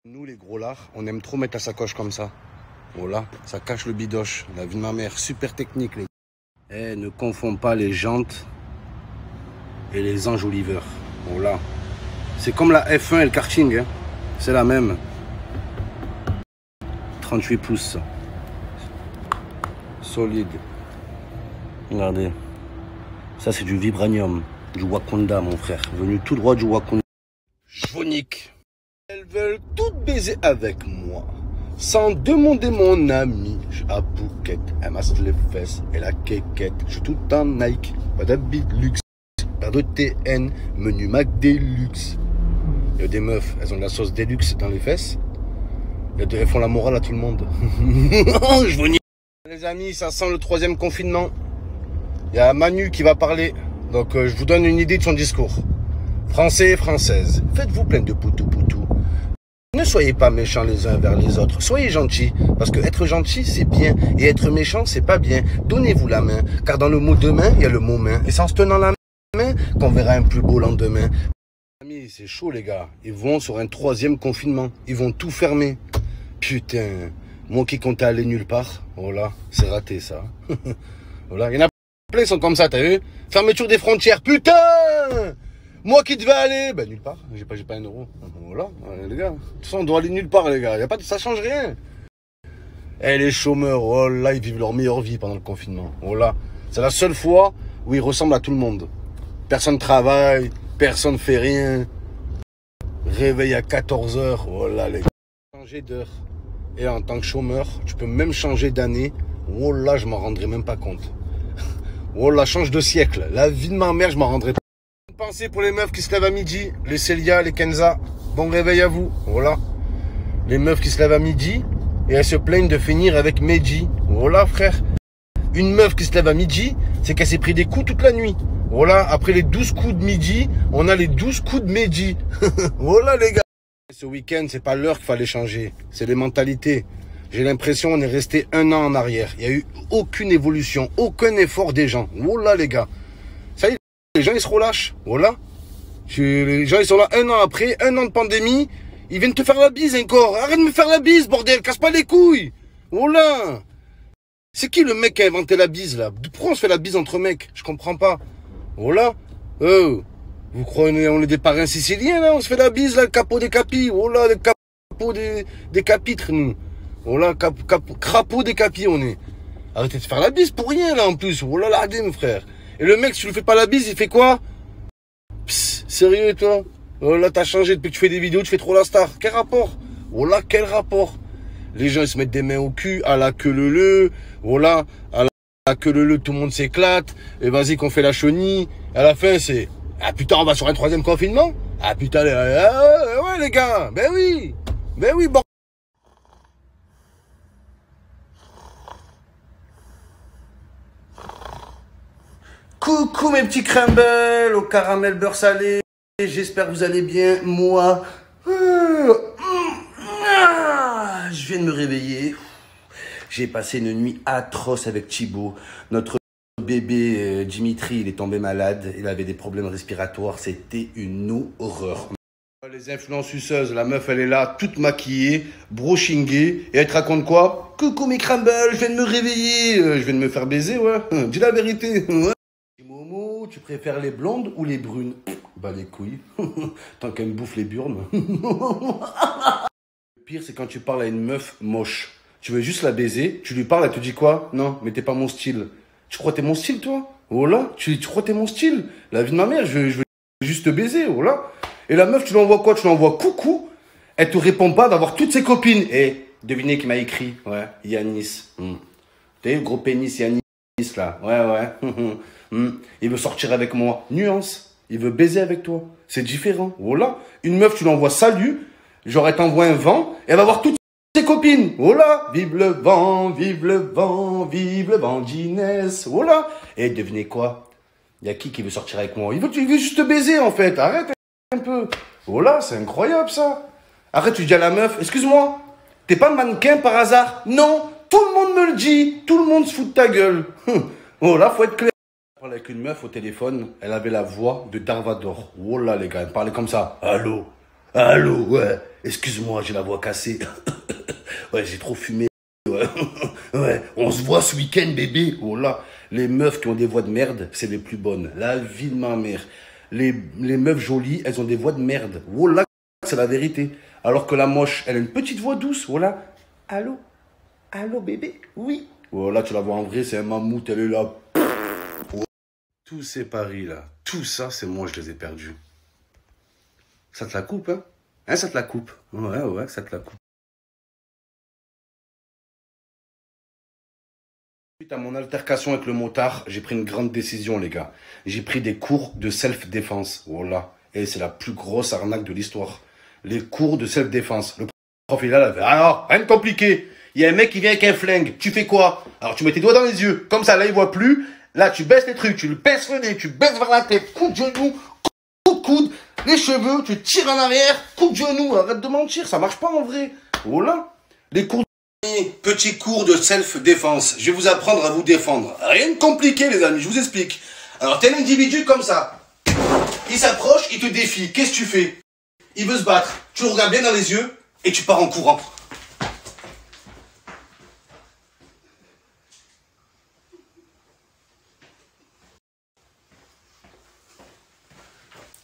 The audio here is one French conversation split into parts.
Nous, les gros lards, on aime trop mettre la sacoche comme ça. Voilà, ça cache le bidoche. La vie de ma mère, super technique, les gars. Eh, ne confonds pas les jantes et les enjoliveurs. Voilà. C'est comme la F1 et le karting, hein. C'est la même. 38 pouces. Solide. Regardez. Ça, c'est du vibranium. Du Wakanda, mon frère. Venu tout droit du Wakanda. Jonique. Elles veulent toutes baiser avec moi. Sans demander mon ami. Je suis à Phuket. Elle masse les fesses et la quéquette. Je suis tout en Nike. Pas d'habit de luxe. Pas de TN. Menu Mac Deluxe. Il y a des meufs. Elles ont de la sauce Deluxe dans les fesses. Elles font la morale à tout le monde. Je vous nie. Les amis, ça sent le 3e confinement. Il y a Manu qui va parler. Donc je vous donne une idée de son discours. Français et Françaises, faites-vous plein de poutou-poutou. Ne soyez pas méchants les uns vers les autres. Soyez gentils. Parce que être gentil, c'est bien. Et être méchant, c'est pas bien. Donnez-vous la main. Car dans le mot demain, il y a le mot main. Et c'est en se tenant la main qu'on verra un plus beau lendemain. Amis, c'est chaud les gars. Ils vont sur un 3e confinement. Ils vont tout fermer. Putain. Moi qui comptais aller nulle part. Voilà, c'est raté ça. Voilà, il y en a plein qui sont comme ça, t'as vu? Fermeture des frontières. Putain! Moi qui devais aller, ben nulle part. J'ai pas 1 euro. Voilà, les gars. De toute façon, on doit aller nulle part, les gars. Ça change rien. Eh, les chômeurs, oh là, ils vivent leur meilleure vie pendant le confinement. Voilà. C'est la seule fois où ils ressemblent à tout le monde. Personne travaille, personne fait rien. Réveil à 14 h. Voilà, les gars. Changer d'heure. Et en tant que chômeur, tu peux même changer d'année. Oh là, je m'en rendrai même pas compte. Oh là, change de siècle. La vie de ma mère, je m'en rendrai pas. Pensez pour les meufs qui se lèvent à midi, les Célia, les Kenza, bon réveil à vous, voilà. Les meufs qui se lèvent à midi et elles se plaignent de finir avec Meiji, voilà frère. Une meuf qui se lève à midi, c'est qu'elle s'est pris des coups toute la nuit. Voilà, après les 12 coups de midi, on a les 12 coups de Meiji. Voilà les gars. Ce week-end, c'est pas l'heure qu'il fallait changer, c'est les mentalités. J'ai l'impression qu'on est resté 1 an en arrière. Il n'y a eu aucune évolution, aucun effort des gens. Voilà les gars. Ça y est. Les gens, ils se relâchent. Voilà. Les gens, ils sont là 1 an après, 1 an de pandémie. Ils viennent te faire la bise encore. Arrête de me faire la bise, bordel. Casse pas les couilles. Voilà. C'est qui le mec qui a inventé la bise, là? Pourquoi on se fait la bise entre mecs? Je comprends pas. Voilà. Vous croyez on est des parrains siciliens, là? On se fait la bise, là, le capot des capis. Voilà, le capot des capitres, nous. Voilà, crapaud des capis, on est. Arrêtez de faire la bise pour rien, là, en plus. Voilà, l'ardé, mon frère. Et le mec, si tu lui fais pas la bise, il fait quoi? Psst, sérieux, toi? Oh là, t'as changé depuis que tu fais des vidéos, tu fais trop la star. Quel rapport? Oh là, quel rapport? Les gens, ils se mettent des mains au cul, à la queue leu. Voilà, à la queue leu, tout le monde s'éclate. Et vas-y, qu'on fait la chenille. À la fin, c'est... Ah putain, on va sur un 3e confinement? Ah putain, ouais, les gars. Ben oui, bon. Coucou mes petits crumbles au caramel beurre salé, j'espère que vous allez bien, moi, je viens de me réveiller, j'ai passé une nuit atroce avec Thibaut, notre bébé Dimitri, il est tombé malade, il avait des problèmes respiratoires, c'était une horreur. Les influenceuses, la meuf elle est là, toute maquillée, brochingée, et elle te raconte quoi? Coucou mes crumbles, je viens de me réveiller, je viens de me faire baiser, ouais, dis la vérité, ouais. Momo, tu préfères les blondes ou les brunes? Bah les couilles, tant qu'elle me bouffe les burnes. Le pire c'est quand tu parles à une meuf moche. Tu veux juste la baiser, tu lui parles, elle te dit quoi? Non, mais t'es pas mon style. Tu crois que t'es mon style toi? Oh là, tu crois que t'es mon style? La vie de ma mère, je veux juste te baiser, oh là. Et la meuf, tu lui envoies quoi? Tu lui envoies coucou. Elle te répond pas d'avoir toutes ses copines. Et devinez qui m'a écrit? Ouais, Yanis. T'es le gros pénis Yanis là? Ouais. Il veut sortir avec moi. Nuance. Il veut baiser avec toi. C'est différent. Voilà. Une meuf, tu lui envoies salut. Genre, elle t'envoie un vent. Elle va voir toutes ses copines. Voilà. Vive le vent, vive le vent, vive le vent d'Inès. Voilà. Et devinez quoi? Il y a qui veut sortir avec moi? Il veut juste te baiser, en fait. Arrête un peu. Voilà, c'est incroyable, ça. Arrête, tu dis à la meuf, excuse-moi, t'es pas mannequin par hasard? Non. Tout le monde me le dit. Tout le monde se fout de ta gueule. Oh là, faut être clair. Avec une meuf au téléphone, elle avait la voix de Darvador. Oh là les gars, elle parlait comme ça. Allô, Allô, ouais. Excuse-moi, j'ai la voix cassée. Ouais, j'ai trop fumé. Ouais. Ouais, on se voit ce week-end, bébé. Oh là, les meufs qui ont des voix de merde, c'est les plus bonnes. La vie de ma mère. Les meufs jolies, elles ont des voix de merde. Oh là, c'est la vérité. Alors que la moche, elle a une petite voix douce. Oh là, allô, allô, bébé, oui. Oh là, tu la vois en vrai, c'est un mammouth, elle est là. Oh. Tous ces paris là, tout ça, c'est moi, je les ai perdus. Ça te la coupe, hein? Hein, ça te la coupe. Ouais, ouais, ça te la coupe. Suite à mon altercation avec le motard, j'ai pris une grande décision, les gars. J'ai pris des cours de self-défense. Voilà. Et c'est la plus grosse arnaque de l'histoire. Les cours de self-défense. Le prof, il est là, il fait, alors, rien de compliqué. Il y a un mec qui vient avec un flingue. Tu fais quoi? Alors, tu mets tes doigts dans les yeux. Comme ça, là, il voit plus. Là, tu baisses les trucs. Tu le baisses le nez. Tu baisses vers la tête. Coup de genou. Coup de coude. Les cheveux. Tu tires en arrière. Coup de genou. Arrête de mentir. Ça marche pas en vrai. Voilà. Les cours. Petit cours de self-défense. Je vais vous apprendre à vous défendre. Rien de compliqué, les amis, je vous explique. Alors, t'es un individu comme ça. Il s'approche, il te défie. Qu'est-ce que tu fais? Il veut se battre. Tu le regardes bien dans les yeux et tu pars en courant.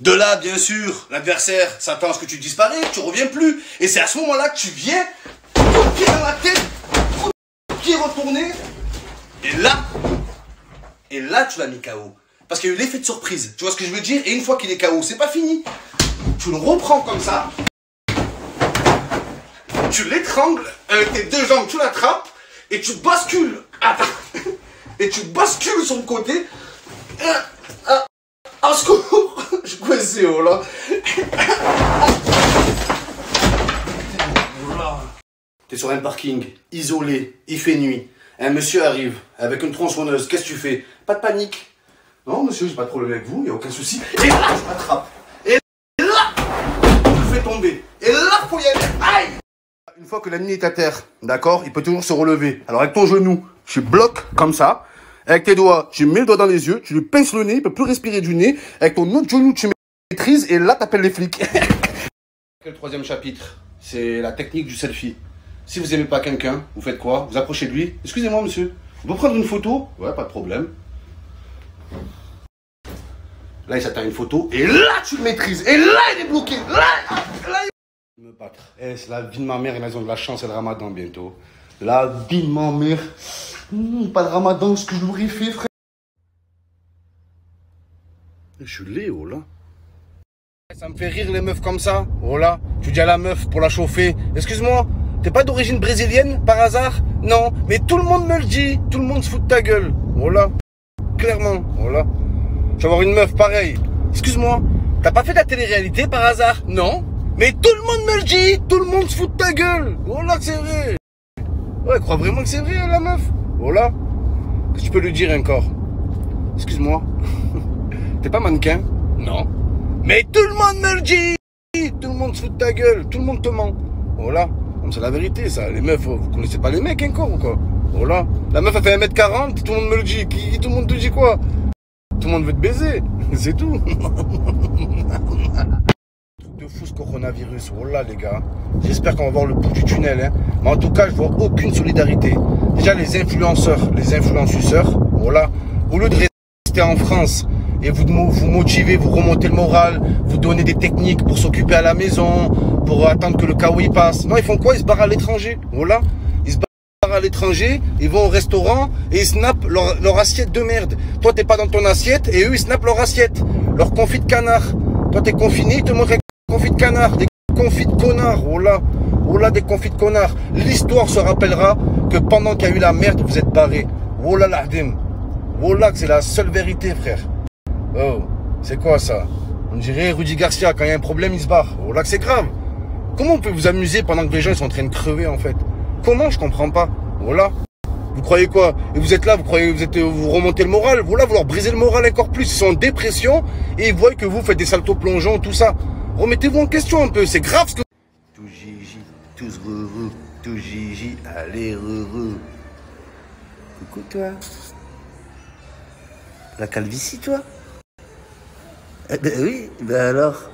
De là, bien sûr, l'adversaire s'attend à ce que tu disparais, que tu reviens plus. Et c'est à ce moment-là que tu viens, coup de pied dans la tête, coup de pied retourné. Et là, tu l'as mis KO. Parce qu'il y a eu l'effet de surprise. Tu vois ce que je veux dire? Et une fois qu'il est KO, c'est pas fini. Tu le reprends comme ça. Tu l'étrangles avec tes deux jambes, tu l'attrapes. Et tu bascules. Et tu bascules sur le côté. En secours. Je suis coincé, oh là. T'es sur un parking, isolé, il fait nuit. Un monsieur arrive avec une tronçonneuse. Qu'est-ce que tu fais? Pas de panique. Non, monsieur, j'ai pas de problème avec vous, il n'y a aucun souci. Et là, je m'attrape. Et là, je le fais tomber. Et là, faut y aller. Aïe! Une fois que l'ennemi est à terre, d'accord, il peut toujours se relever. Alors, avec ton genou, tu bloques comme ça. Avec tes doigts, tu mets le doigt dans les yeux, tu lui pinces le nez, il peut plus respirer du nez. Avec ton autre genou, tu maîtrises et là, t'appelles les flics. Le troisième chapitre, c'est la technique du selfie. Si vous aimez pas quelqu'un, vous faites quoi? Vous approchez de lui. Excusez-moi, monsieur. Vous pouvez prendre une photo? Ouais, pas de problème. Là, il s'attend à une photo. Et là, tu le maîtrises. Et là, il est bloqué. Là, il me battre. Eh, c'est la vie de ma mère. Ils ont de la chance. C'est le ramadan bientôt. La vie de ma mère. Pas de ramadan, ce que je l'aurais fait, frère. Je suis Léo, là. Ça me fait rire, les meufs comme ça. Oh là, tu dis à la meuf pour la chauffer. Excuse-moi. T'es pas d'origine brésilienne, par hasard? Non, mais tout le monde me le dit. Tout le monde se fout de ta gueule. Voilà. Clairement. Voilà. Je vais avoir une meuf pareille. Excuse-moi. T'as pas fait de la télé-réalité, par hasard? Non. Mais tout le monde me le dit. Tout le monde se fout de ta gueule. Voilà que c'est vrai. Ouais, crois vraiment que c'est vrai, la meuf? Voilà. Qu'est-ce que tu peux lui dire encore? Excuse-moi. T'es pas mannequin? Non. Mais tout le monde me le dit. Tout le monde se fout de ta gueule. Tout le monde te ment. Voilà. C'est la vérité, ça. Les meufs, vous connaissez pas les mecs encore ou quoi? Voilà. La meuf a fait 1m40, tout le monde me le dit. Tout le monde te dit quoi? Tout le monde veut te baiser. C'est tout. Truc de fou ce coronavirus. Voilà les gars. J'espère qu'on va voir le bout du tunnel. Hein. Mais en tout cas, je vois aucune solidarité. Déjà les influenceurs, les influenceurs, voilà. Au lieu de rester en France et vous motivez, vous remontez le moral, vous donnez des techniques pour s'occuper à la maison, pour attendre que le chaos y passe. Non, ils font quoi? Ils se barrent à l'étranger. Voilà. Ils se barrent à l'étranger, ils vont au restaurant et ils snappent leur assiette de merde. Toi, t'es pas dans ton assiette et eux, ils snappent leur assiette. Leur confit de canard. Toi, t'es confiné, ils te montrent un confit de canard. Des confits de connards. Voilà. Voilà, des confits de connards. L'histoire se rappellera que pendant qu'il y a eu la merde, vous êtes barrés. Voilà l'ahdim. Voilà que c'est la seule vérité, frère. Oh, c'est quoi ça? On dirait Rudy Garcia, quand il y a un problème, il se barre. Oh là que c'est grave. Comment on peut vous amuser pendant que les gens ils sont en train de crever en fait? Comment? Je comprends pas. Voilà. Vous croyez quoi? Et vous êtes là, vous remontez le moral. Voilà, vous leur brisez le moral encore plus. Ils sont en dépression et ils voient que vous faites des saltos plongeons, tout ça. Remettez-vous en question un peu. C'est grave ce que... Tout Gigi, tous heureux, tout Gigi, allez heureux. Coucou toi. La calvitie toi? Eh ben oui, ben alors.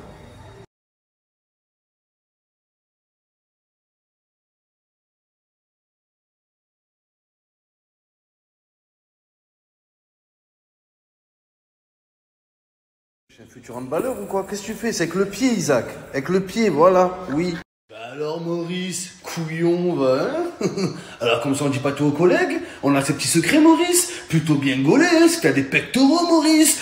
Je suis un futur handballeur ou quoi? Qu'est-ce que tu fais? C'est avec le pied, Isaac. Avec le pied, voilà, oui. Bah alors, Maurice, couillon, va, hein. Alors, comme ça, on dit pas tout aux collègues. On a ses petits secrets, Maurice. Plutôt bien gaulé, hein, c'est que t'as des pectoraux, Maurice.